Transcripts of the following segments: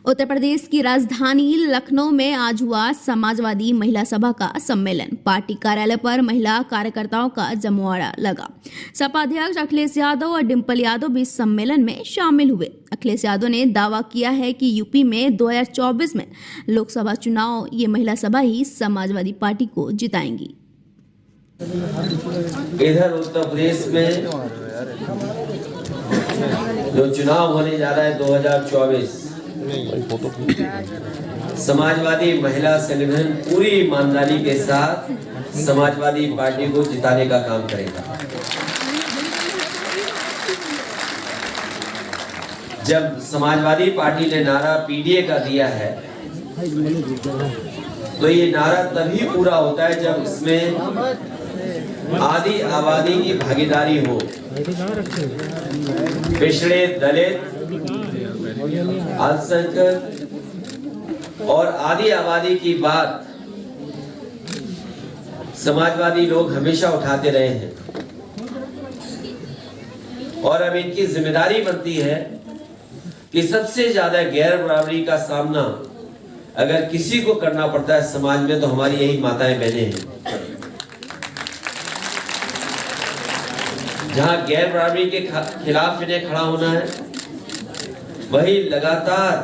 उत्तर प्रदेश की राजधानी लखनऊ में आज हुआ समाजवादी महिला सभा का सम्मेलन। पार्टी कार्यालय पर महिला कार्यकर्ताओं का जमवाड़ा लगा। सपा अध्यक्ष अखिलेश यादव और डिंपल यादव भी सम्मेलन में शामिल हुए। अखिलेश यादव ने दावा किया है कि यूपी में 2024 में लोकसभा चुनाव ये महिला सभा ही समाजवादी पार्टी को जिताएंगी। इधर उत्तर प्रदेश में जो चुनाव होने जा रहा है 2024, समाजवादी महिला संगठन पूरी ईमानदारी के साथ समाजवादी पार्टी को जिताने का काम करेगा। जब समाजवादी पार्टी ने नारा पीडीए का दिया है तो ये नारा तभी पूरा होता है जब इसमें आदि आबादी की भागीदारी हो। पिछड़े, दलित, अल्पसंख्यक और आदि आबादी की बात समाजवादी लोग हमेशा उठाते रहे हैं और अब इनकी जिम्मेदारी बनती है कि सबसे ज्यादा गैर बराबरी का सामना अगर किसी को करना पड़ता है समाज में तो हमारी यही माताएं बहनें हैं। जहां गैर बराबरी के खिलाफ इन्हें खड़ा होना है, वही लगातार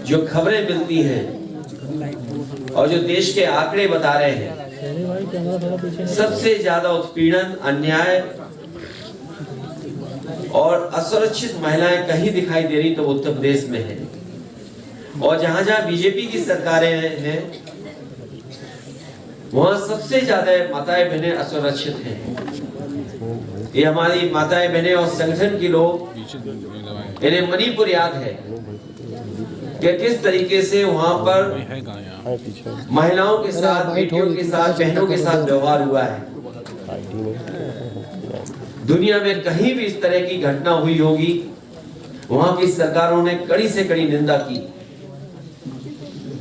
जो खबरें मिलती हैं और जो देश के आंकड़े बता रहे हैं, सबसे ज्यादा उत्पीड़न, अन्याय और असुरक्षित महिलाएं कहीं दिखाई दे रही तो उत्तर प्रदेश में है। और जहां जहां बीजेपी की सरकारें हैं वहां सबसे ज्यादा माताएं बहनें असुरक्षित हैं। ये हमारी माताएं बहनें और संगठन के लोग, इन्हें मणिपुर याद है कि किस तरीके से वहां पर महिलाओं के साथ, बेटियों के साथ, बहनों के साथ व्यवहार हुआ है। दुनिया में कहीं भी इस तरह की घटना हुई होगी, वहां की सरकारों ने कड़ी से कड़ी निंदा की,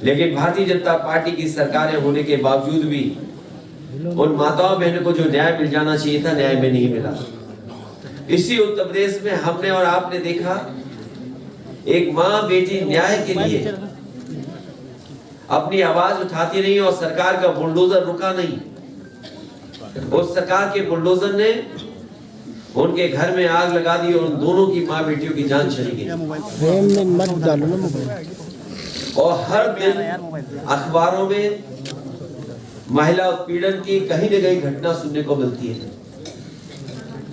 लेकिन भारतीय जनता पार्टी की सरकारें होने के बावजूद भी उन माताओं बहनों को जो न्याय मिल जाना चाहिए था, न्याय में नहीं मिला। इसी उत्तर प्रदेश में हमने और आपने देखा, एक माँ बेटी न्याय के लिए अपनी आवाज उठाती रही और सरकार का बुलडोजर रुका नहीं। उस सरकार के बुलडोजर ने उनके घर में आग लगा दी और उन दोनों की माँ बेटियों की जान चली गई। और हर दिन अखबारों में महिला उत्पीड़न की कहीं न कहीं घटना सुनने को मिलती है।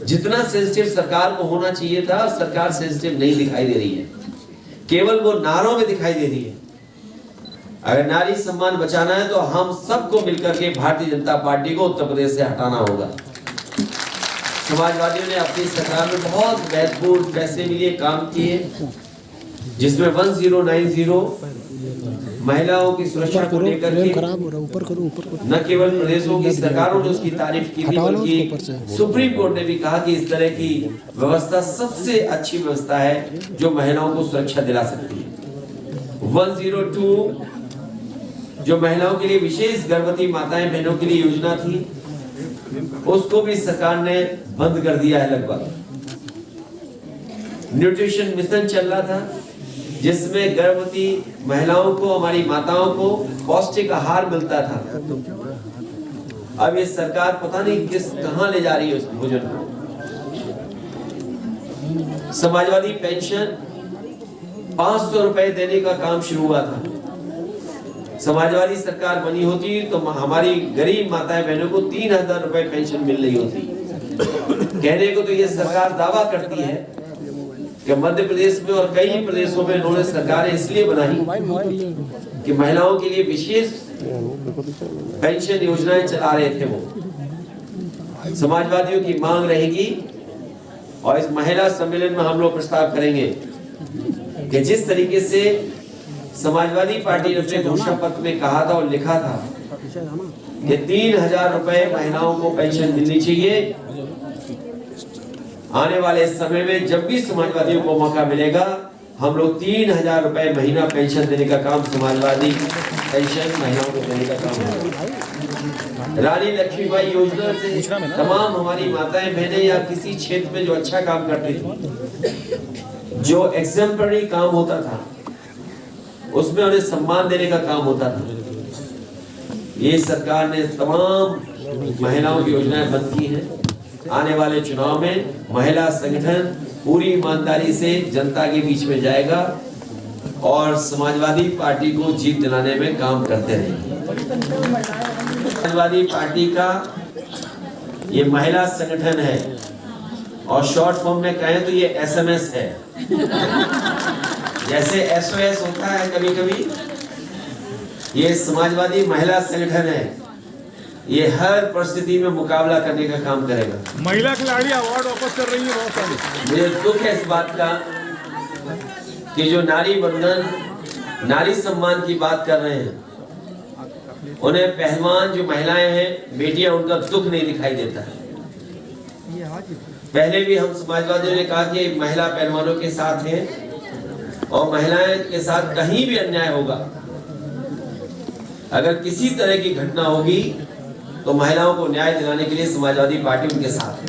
जितना सेंसिटिव सरकार को होना चाहिए था, सरकार सेंसिटिव नहीं दिखाई दे रही है, केवल वो नारों में दिखाई दे रही है। अगर नारी सम्मान बचाना है तो हम सबको मिलकर के भारतीय जनता पार्टी को उत्तर प्रदेश से हटाना होगा। समाजवादियों ने अपनी सरकार में बहुत महत्वपूर्ण फैसले लिए, काम किए, जिसमें 1090 महिलाओं की सुरक्षा को लेकर के न केवल प्रदेशों की सरकारों ने उसकी तारीफ की थी, बल्कि सुप्रीम कोर्ट ने भी कहा कि इस तरह की व्यवस्था सबसे अच्छी व्यवस्था है जो महिलाओं को सुरक्षा दिला सकती है। 102 जो महिलाओं के लिए विशेष गर्भवती माताएं बहनों के लिए योजना थी, उसको भी सरकार ने बंद कर दिया है। लगभग न्यूट्रिशन मिशन चल रहा था जिसमें गर्भवती महिलाओं को, हमारी माताओं को पौष्टिक आहार मिलता था। अब ये सरकार पता नहीं कहां ले जा रही है उस भोजन को। समाजवादी पेंशन 500 रुपए देने का काम शुरू हुआ था। समाजवादी सरकार बनी होती तो हमारी गरीब माताएं बहनों को 3000 रुपए पेंशन मिल रही होती। कहने को तो ये सरकार दावा करती है कि मध्य प्रदेश में और कई प्रदेशों में उन्होंने सरकारें इसलिए बनाई कि महिलाओं के लिए विशेष पेंशन योजनाएं चला रहे थे। वो समाजवादियों की मांग रहेगी और इस महिला सम्मेलन में हम लोग प्रस्ताव करेंगे कि जिस तरीके से समाजवादी पार्टी ने अपने घोषणा पत्र में कहा था और लिखा था कि 3000 रुपए महिलाओं को पेंशन मिलनी चाहिए, आने वाले समय में जब भी समाजवादियों को मौका मिलेगा हम लोग 3000 रुपए महीना पेंशन देने का काम, समाजवादी पेंशन महिलाओं को देने का काम है। रानी लक्ष्मीबाई योजना से तमाम हमारी माताएं बहनें या किसी क्षेत्र में जो अच्छा काम करती थी, जो एग्जाम्पलरी काम होता था, उसमें उन्हें सम्मान देने का काम होता था। ये सरकार ने तमाम महिलाओं की योजनाएं बंद की हैं। आने वाले चुनाव में महिला संगठन पूरी ईमानदारी से जनता के बीच में जाएगा और समाजवादी पार्टी को जीत दिलाने में काम करते रहेंगे। समाजवादी पार्टी का ये महिला संगठन है और शॉर्ट फॉर्म में कहें तो ये SMS है। जैसे SOS होता है कभी कभी, ये समाजवादी महिला संगठन है। ये हर परिस्थिति में मुकाबला करने का काम करेगा। महिला खिलाड़ी अवार्ड वापस कर रही है बहुत सारी। मुझे दुख है इस बात का कि जो नारी बंधन, नारी सम्मान की बात कर रहे हैं, उन्हें पहलवान जो महिलाएं हैं, बेटियां, उनका दुख नहीं दिखाई देता है। पहले भी हम समाजवादियों ने कहा कि महिला पहलवानों के साथ हैं और महिलाएं के साथ कहीं भी अन्याय होगा, अगर किसी तरह की घटना होगी तो महिलाओं को न्याय दिलाने के लिए समाजवादी पार्टी उनके साथ है।